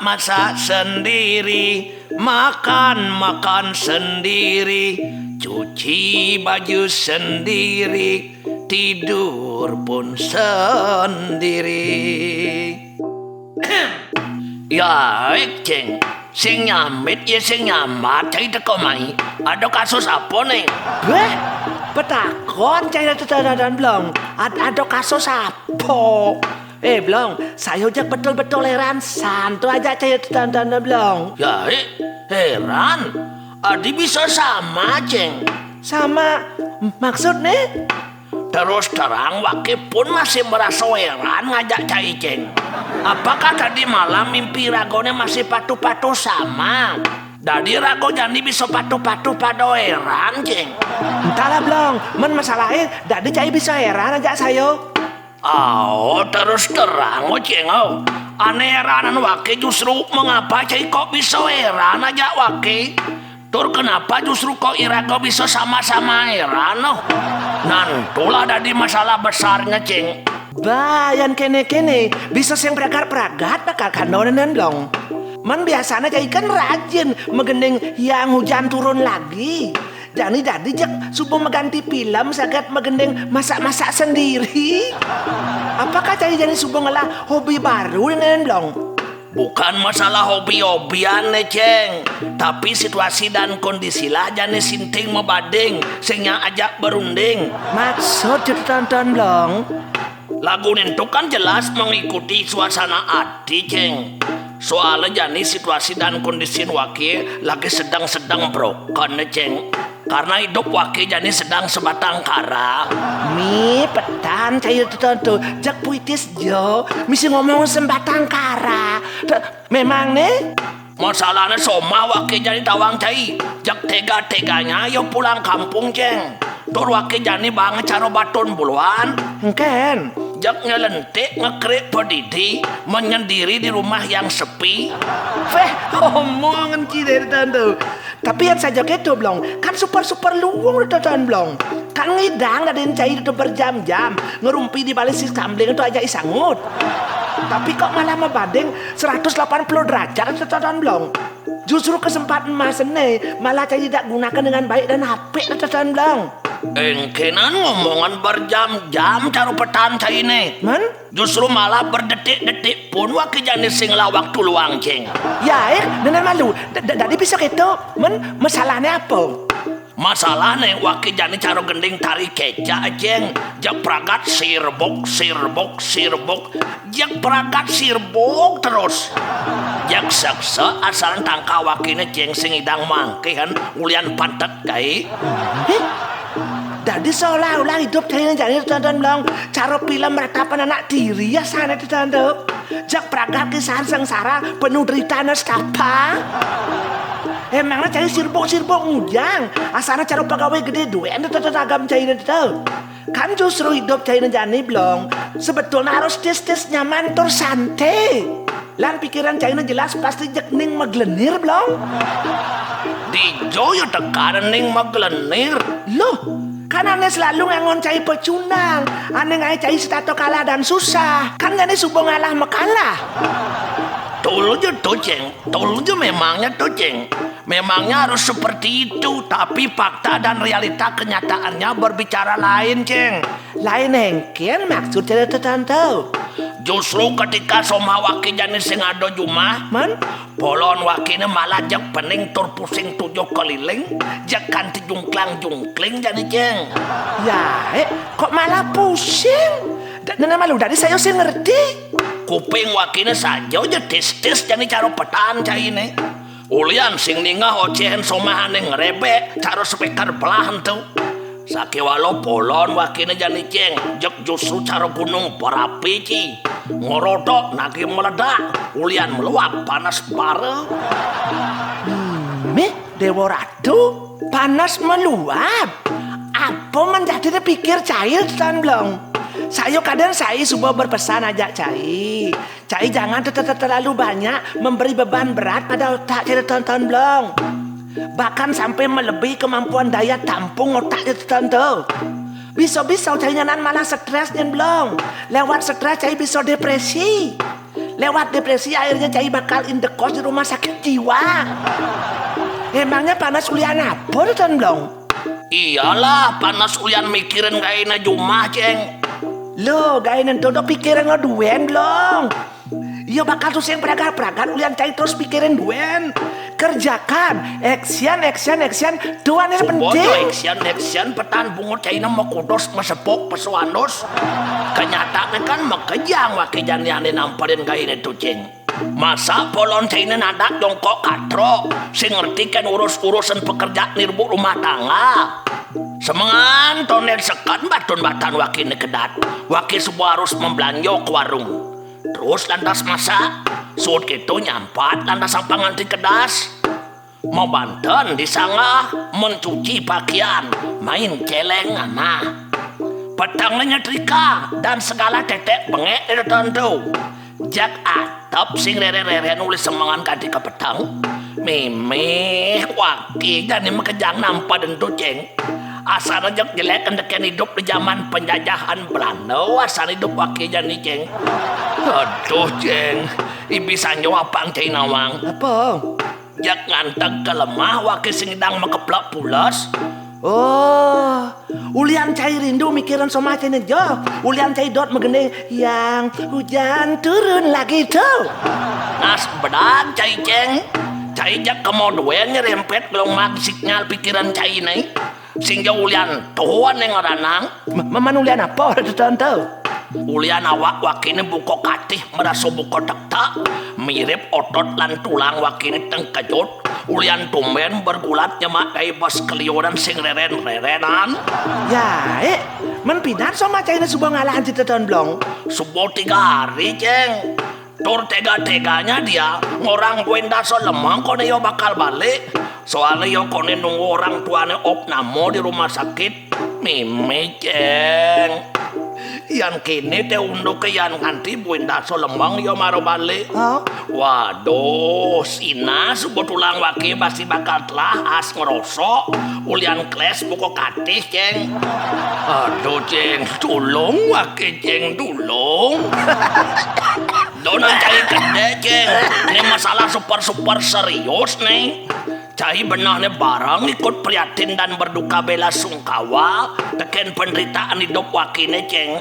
Masak sendiri, makan sendiri, cuci baju sendiri, tidur pun sendiri. Ya, Ceng, sing nyamit ya sing nyamat, cai teko mai. Ada kasus apa nih? Beh, petakon cai dan Blong. Ada kasus apa? Blong, saya ojek betul-betul heran. Santu aja cai dan Blong. Ya, heran. Adi bisa sama, Ceng. Sama maksudnya? Terus terang Waki pun masih merasa heran ngajak cai, Ceng. Apakah tadi malam mimpi ragone masih patu-patu sama? Jadi rago jadi bisa patu-patu pada heran, Ceng. Entahlah Blong, masalahnya jadi cai bisa heran aja saya. Oh, terus terang, Ceng. Aneh heranan Waki justru mengapa cai kok bisa heran aja Waki? Tur kenapa justru kok Irago bisa sama-sama heran? Nantulah dari masalah besarnya, Ceng. Bayan kene-kene bisa sing pragat-pragat bakal kanonen Blong. Man biasanya cai kan rajin megending yang hujan turun lagi. Jadi jak subuh mengganti film saged megending masak-masak sendiri. Apakah cai jadi subuh ngelah hobi baru nen Blong? Bukan masalah hobi-hobian nih, Ceng. Tapi situasi dan kondisi lah jane sinting membading sehingga ajak berunding. Maksud tonton Blong? Lagu itu kan jelas mengikuti suasana hati, Ceng. Soalnya jani situasi dan kondisi Waki lagi sedang broken nih, Ceng. Karena hidup Waki jani sedang sebatang kara. Mi petan cai tuh jak puitis jo misi ngomong sebatang kara. Memang nih masalahnya soma Waki jani tawang cai jak tega-teganya yo pulang kampung, Ceng. Tur Waki jani banget caro batun buluan. Ken jak nyelentik ngekrik pedidi menyendiri di rumah yang sepi. Omongan ciri tante. Tapi yang saja gitu Blong, kan super luwung tonton Blong. Kan ngidang ada yang cair itu berjam-jam ngerumpi di balik sis kambling itu aja isangut. Tapi kok malah membanding 180 derajat tonton Blong. Justru kesempatan mas nih malah cair tidak gunakan dengan baik dan apik tonton Blong. Engkenan ngomongan berjam-jam caro petan cai ini. Justru malah berdetik-detik pun Waki jani sing waktu luang, Ceng. Ya nenek malu. Tadi bisa gitu. Masalahnya apa? Masalahnya Waki jani caro gending tarik keca, Ceng. Jak pragat sirbok. Jak pragat sirbok terus. Jak seksa asalan tangka Wakine, Ceng, sing idang mangkihan ulian pantat kai. Jadi seolah-olah hidup cai jadi tonton Blong. Cara film meratapan anak diri ya sana tonton. Jak pragat kisah sengsara penuh derita nestapa. Emangnya cai sirbok ngujang. Asana cara pegawai gede duit tonton agam cai tonton. Kan justru hidup cai jani Blong. Sebetulnya harus tis nyaman tur santai. Lan pikiran cai jelas pasti jak ning meglenir Blong. Dijo yo tekanan ning meglenir. Loh, kan aneh selalu ngangon cai pecunang. Aneh ngai cai stato kalah dan susah. Kan jadi subuh ngalah mekalah. Tuluju tuh, Ceng. Tuluju memangnya tuh, Ceng. Memangnya harus seperti itu. Tapi fakta dan realita kenyataannya berbicara lain, Ceng. Lain engken maksud jadi tertentu. Justru ketika soma Waki jani sing ado jumah, polon Wakine malah jak pening tur pusing 7 keliling, jak kanti jungkling jani, Ceng. Ya, kok malah pusing? Nana malu dari saya sih ngerti. Kuping Wakine saja aja tis jani caro petan cai ini. Ulian sing ningah ocehan somahan yang ngerebe caro speaker belahan tuh. Sakiwalo polon wakine jani ceng jek justru cara gunung berapi ci ngorodok nagi meledak ulian meluap panas pare. Dewa Ratu panas meluap. Apa menjadi pikir cair Cenk Blonk? Saya kadang sebuah berpesan aja Cai jangan terlalu banyak memberi beban berat pada otak Cenk Blonk. Bahkan sampai melebihi kemampuan daya tampung otak Cenk. Bisa-bisa Cai nyanan malah stres Cenk Blonk. Lewat stres Cai bisa depresi. Lewat depresi akhirnya Cai bakal indekos di rumah sakit jiwa. Emangnya panas ulian apa Cenk Blonk? Iyalah panas ulian mikirin gaina jumah ceng. Loh gaina dodok pikiran ngeduen Blonk. Iya bakal terus yang peragat ulian Cai terus pikirin duen. Kerjakan action tuan yang penting. Action petan bungut Cai mau kudos mesepok pesuandos. Kenyataan kan makejang wakijan yang dinamparin gaina tuh ceng. Masa polon Cai nadak dongkok katro sing ngerti kan urus-urusan pekerja nirbu rumah tangga. Semengan tonel sekan batun-batan wakine kedat waki sebuah harus membelanjo ke warung. Terus lantas masak suut gitu nyampat lantas sang panganti kedas mau banten disangah mencuci pakaian main celeng nah petangnya nyetrika dan segala tetek bengek itu tentu jak atap sing rere nulis semangan kadi ke petang mimih waki jadi mekejang nampak dan ceng. Asal rejek jelek endeken hidup di zaman penjajahan Belanda. Asal hidup waki jadi ceng. Aduh ceng, bisa nyawa pang ceng nawang. Apa? Jak nganteg ke lemah waki singdang mekeplak pulas. Oh, ulian Cai rindu mikiran sama ceng jo. Ulian Cai dot megene yang hujan turun lagi tuh. Nas bedan Cai ceng. Cai jak kemoduen nyerempet belum mag signal pikiran Cai nih. Sehingga ulian tuan yang ngeranang. Maman ulian apa itu tante? Ulian awak wakini buko katih merasa buko tektak mirip otot lan tulang wakini tengkejut. Ulian tumben bergulat nyemak kai bos kelioran sing rerenan. Ya, menpidan sama Cai sebuah ngalahan si Cenk Blonk. Sebuah 3 hari ceng. Tur tega-teganya dia ngorang buenda so lemang kone yo bakal balik. Soalnya yo kone nunggu orang tuane opnamo di rumah sakit. Mimi ceng. Yang kini teh unduk ke yang nganti buenda so lemang yo maro balik. Oh? Waduh, Sina sebut ulang waki pasti bakal telah as ngerosok. Ulian kles buko katih ceng. Aduh ceng, tulung waki ceng tulung. Donan Cai gede ceng. Ini masalah super serius nih. Cai benahnya barang ikut prihatin dan berduka bela sungkawa teken penderitaan hidup wakine ceng.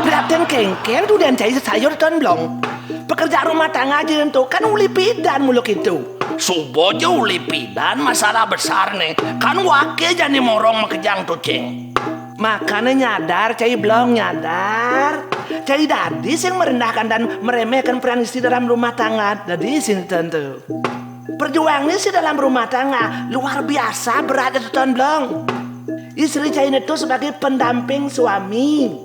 Prihatin kengken tuh dan Cai sayur Cenk Blonk. Pekerjaan rumah tangga aja itu kan uli pidan muluk itu. Subo jauh lipidan masalah besar nih. Kan wakil jadi morong makejang tuh ceng. Makanya nyadar Cai Blonk nyadar. Cai dadis yang merendahkan dan meremehkan peran istri dalam rumah tangga. Dadis ini tentu. Perjuangan sih dalam rumah tangga luar biasa berat itu Cenk Blonk. Istri Cai itu sebagai pendamping suami.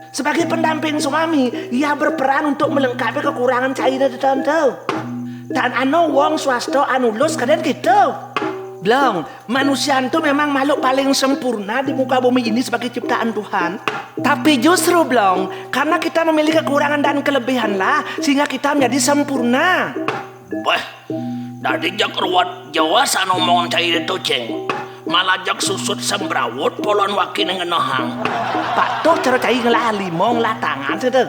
Sebagai pendamping suami, ia berperan untuk melengkapi kekurangan Cai itu tentu. Dan anu wong swasta anu lus kadang gitu. Blonk, manusia itu memang makhluk paling sempurna di muka bumi ini sebagai ciptaan Tuhan. Tapi justru Blonk, karena kita memiliki kekurangan dan kelebihan lah, sehingga kita menjadi sempurna. Wah, dari jak ruwat Jawa sana omongan Cai itu ceng. Malah jak susut sembrawut polon wakin ngenohang. Pak tuh cara Cai ngelah limong lah tangan sedek.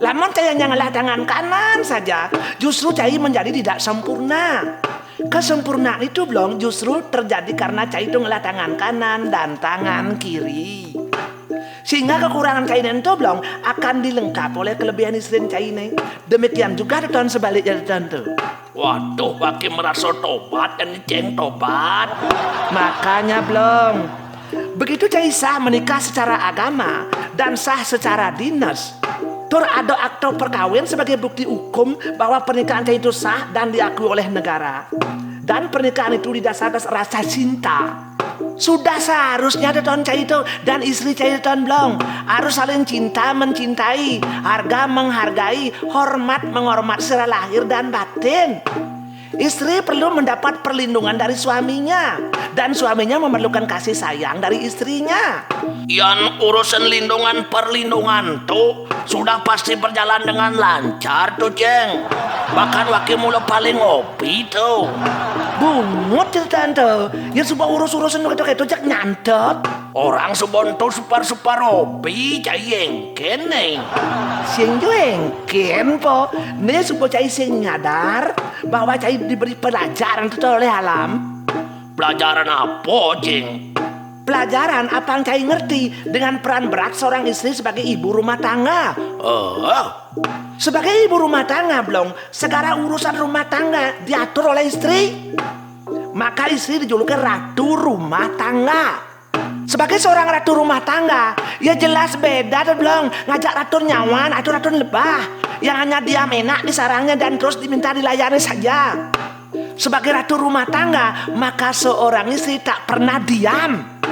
Lamun Cai hanya ngelah tangan kanan saja, justru Cai menjadi tidak sempurna. Kesempurnaan itu Blonk justru terjadi karena Cai itu ngelah tangan kanan dan tangan kiri. Sehingga kekurangan Cai itu Blonk akan dilengkapi oleh kelebihan istri Cai ini. Demikian juga di tahun sebaliknya tentu. Waduh, waki merasa tobat dan ceng tobat. Makanya Blonk, begitu Cai sah menikah secara agama dan sah secara dinas. Tur ada akte perkawin sebagai bukti hukum bahwa pernikahan Cai itu sah dan diakui oleh negara. Dan pernikahan itu didasarkan rasa cinta. Sudah seharusnya Teton Cai itu dan istri Cai Teton Blonk harus saling cinta mencintai, harga menghargai, hormat menghormat secara lahir dan batin. Istri perlu mendapat perlindungan dari suaminya dan suaminya memerlukan kasih sayang dari istrinya. Yang urusan lindungan perlindungan tuh sudah pasti berjalan dengan lancar tuh Ceng. Bahkan wakil mula paling ngopi tuh. Bungut tante, ya sudah urus-urusan itu jak nyantet. Orang subonto super hobi cai yengken nih. Sing yengken po, nih sudah cai sing nyadar bahwa cai diberi pelajaran itu oleh alam. Pelajaran apa Ceng? Pelajaran apa yang cai ngerti dengan peran berat seorang istri sebagai ibu rumah tangga. Sebagai ibu rumah tangga Blonk, segala urusan rumah tangga diatur oleh istri. Maka istri dijuluki ratu rumah tangga. Sebagai seorang ratu rumah tangga, ya jelas beda tuh Blonk ngajak ratu nyawan atau ratu lebah yang hanya diam enak di sarangnya dan terus diminta dilayani saja. Sebagai ratu rumah tangga, maka seorang istri tak pernah diam.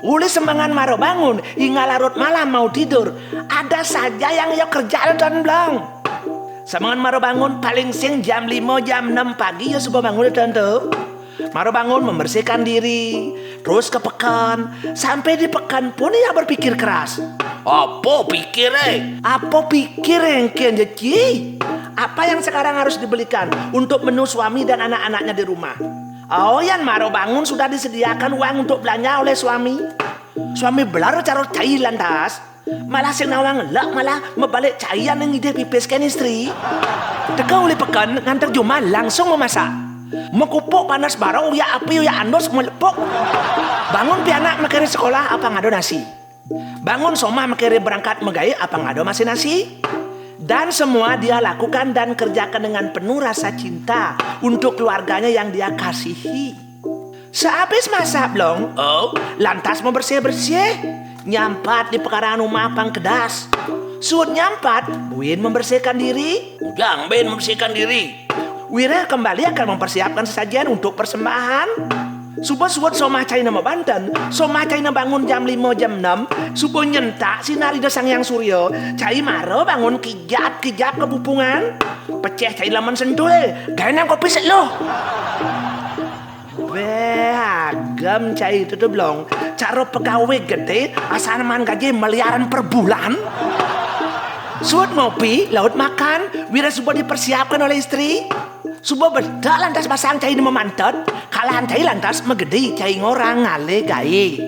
Uli sembangan maro bangun hingga larut malam mau tidur, ada saja yang ia kerja dan Blonk. Sembangan maro bangun paling sing jam 5 jam 6 pagi ya subuh bangun tentu. Maro bangun membersihkan diri, terus ke pekan. Sampai di pekan pun ia berpikir keras. Apa pikir Apa pikir engken jadi? Apa yang sekarang harus dibelikan untuk menu suami dan anak-anaknya di rumah? Oh, yang maro bangun sudah disediakan uang untuk belanja oleh suami. Suami belar caro cai lantas. Malah sing nawang lak malah membalik caian yang ide pipeskan istri. Teka oleh pekan ngantar Juma langsung memasak. Mekupuk panas barang uya api uya andos melepuk. Bangun pianak mekiri sekolah apa ngado nasi. Bangun somah mekiri berangkat megai apa ngado masih nasi. Dan semua dia lakukan dan kerjakan dengan penuh rasa cinta untuk keluarganya yang dia kasihi. Sehabis masak Blonk, lantas membersih-bersih, nyampat di pekarangan rumah pang kedas. Suut nyampat, Buin membersihkan diri. Ujang Ben membersihkan diri. Wira kembali akan mempersiapkan sesajian untuk persembahan. Subuh-subuh somah China Banten. Somah China bangun jam 5 jam 6. Subuh nyentak sinari sang yang suryo. Cai maro bangun kijap-kijap kebupungan. Peceh cai laman sentul. Ganang kopi set lo. Beragam cai itu tuh Blonk. Cara pegawai gede asanaman gaji miliaran per bulan. Suat ngopi, laut makan. Wira subuh dipersiapkan oleh istri. Subuh bedak lantas pasang cai di memantot. Kalahan cai lantas megedi cai ngorang ngale gai.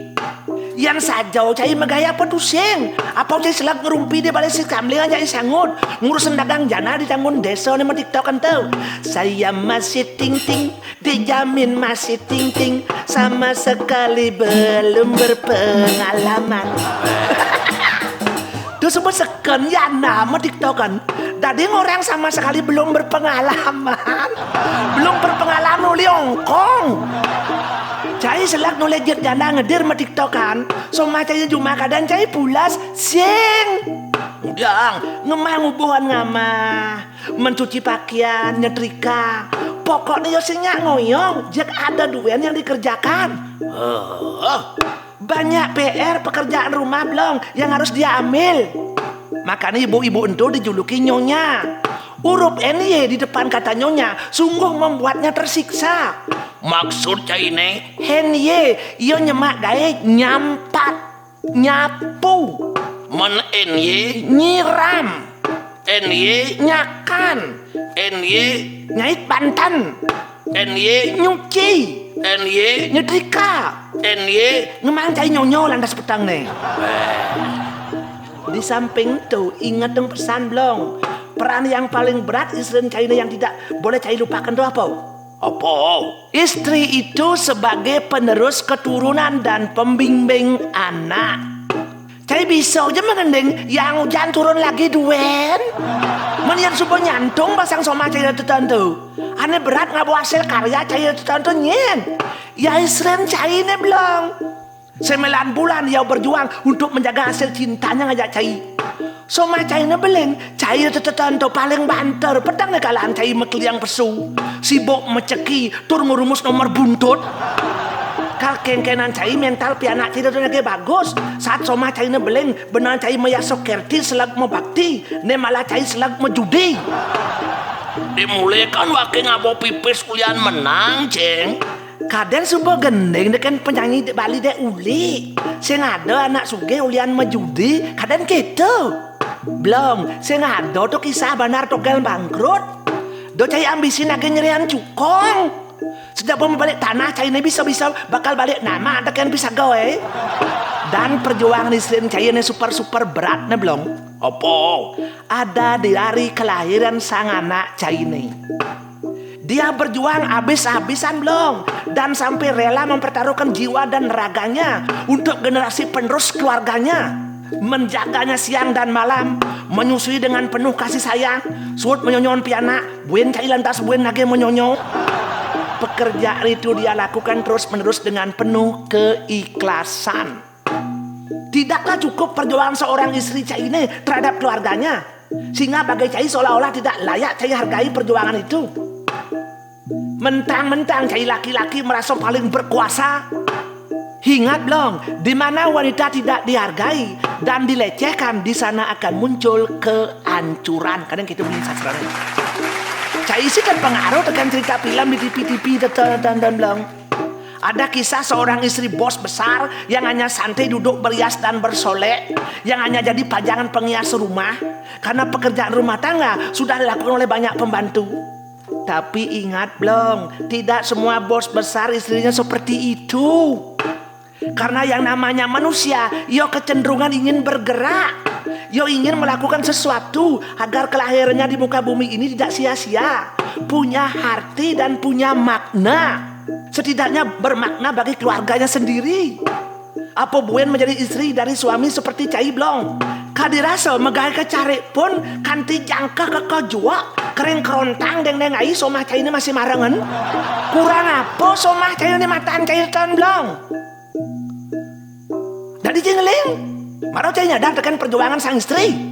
Yang sajau cai megaya pedusing. Apa cai selak ngerumpi di balik si kamling aja isangut. Ngurusin dagang jana di tanggung desa ni TikTok kan tau. Saya masih ting-ting, dijamin masih ting-ting. Sama sekali belum berpengalaman. Itu semua seken ya nama TikTok kan. Tadi orang sama sekali belum berpengalaman. Belum berpengalaman uli ongkong. Cai selak nulis jana ngedir sama TikTok kan. Sama cai cuma kadang cai pulas sing. Udang ngemah ngubuhan ngamah. Mencuci pakaian, nyetrika. Pokoknya singnya ngoyong. Jak ada duit yang dikerjakan. Banyak PR pekerjaan rumah Blonk yang harus dia ambil. Makanya ibu-ibu itu dijuluki nyonya. Huruf NY di depan kata nyonya sungguh membuatnya tersiksa. Maksud cai ini NY iyo nyemak gae nyampat, nyapu, men NY nyiram, NY nyakan, NY nyait pantan, NY nyuci, NY nyetrika, NY ngemang cai nyonyo lantas petang nih. Di samping itu ingat dong pesan Blonk. Peran yang paling berat istri China yang tidak boleh cai lupakan itu apa? Apa? Istri itu sebagai penerus keturunan dan pembimbing anak. Cai bisa aja mengendeng yang hujan turun lagi duen. Menian subuh nyantung pasang sama cai tertentu. Aneh berat ngabu hasil karya cai tertentu nyen. Ya istri China Blonk. 9 bulan dia berjuang untuk menjaga hasil cintanya ngajak cai. Soma cai na beleng, cai tertentu paling banter. Pedang na kalaan cai mekliang pesu. Sibuk meceki, tur ngurumus nomor buntut. asal kengkenan cai mental pianak cai itu lagi bagus. Saat somah cai beleng benar cai mayasok kerti selag mau bakti, ne malah cai selag mau judi. Dimulai kan wake ngabo pipis kulian menang, Ceng. Kaden subuh gendeng dengan penyanyi di Bali dek uli. Sing ada anak suge ulian menjudi, kaden gitu. Belum, sing ada tuh kisah banar togel bangkrut. Do cai ambisi nage nyerian cukong. Sejak balik tanah cai ini bisa bakal balik nama ada kan bisa gawe. Dan perjuangan istri cai ini super berat nih belum. Apa? Ada di hari kelahiran sang anak cai ini. Dia berjuang habis-habisan belum dan sampai rela mempertaruhkan jiwa dan raganya untuk generasi penerus keluarganya, menjaganya siang dan malam, menyusui dengan penuh kasih sayang, suut menyonyon piana, buen cai lantas buen nage menyonyo. Pekerjaan itu dia lakukan terus-menerus dengan penuh keikhlasan. Tidakkah cukup perjuangan seorang istri cai ini terhadap keluarganya, sehingga bagai cai seolah-olah tidak layak cai hargai perjuangan itu? Mentang-mentang cai laki-laki merasa paling berkuasa. Ingat belum, di mana wanita tidak dihargai dan dilecehkan, di sana akan muncul kehancuran. Kadang kita punya sasaran. Cai sih kan pengaruh dengan cerita film di TV dan belum. Ada kisah seorang istri bos besar yang hanya santai duduk berias dan bersolek, yang hanya jadi pajangan penghias rumah karena pekerjaan rumah tangga sudah dilakukan oleh banyak pembantu. Tapi ingat belum, tidak semua bos besar istrinya seperti itu. Karena yang namanya manusia, yo kecenderungan ingin bergerak, yo ingin melakukan sesuatu agar kelahirannya di muka bumi ini tidak sia-sia, punya arti dan punya makna, setidaknya bermakna bagi keluarganya sendiri. Apa buen menjadi istri dari suami seperti Cai Blonk? Kadirasa megai kecari pun kanti jangka kekejua kering kerontang deng ai somah Cai ini masih marengan. Kurang apa somah Cai ini mataan Cai Blonk? Jadi jengeling, marau Cai nyadar tekan perjuangan sang istri.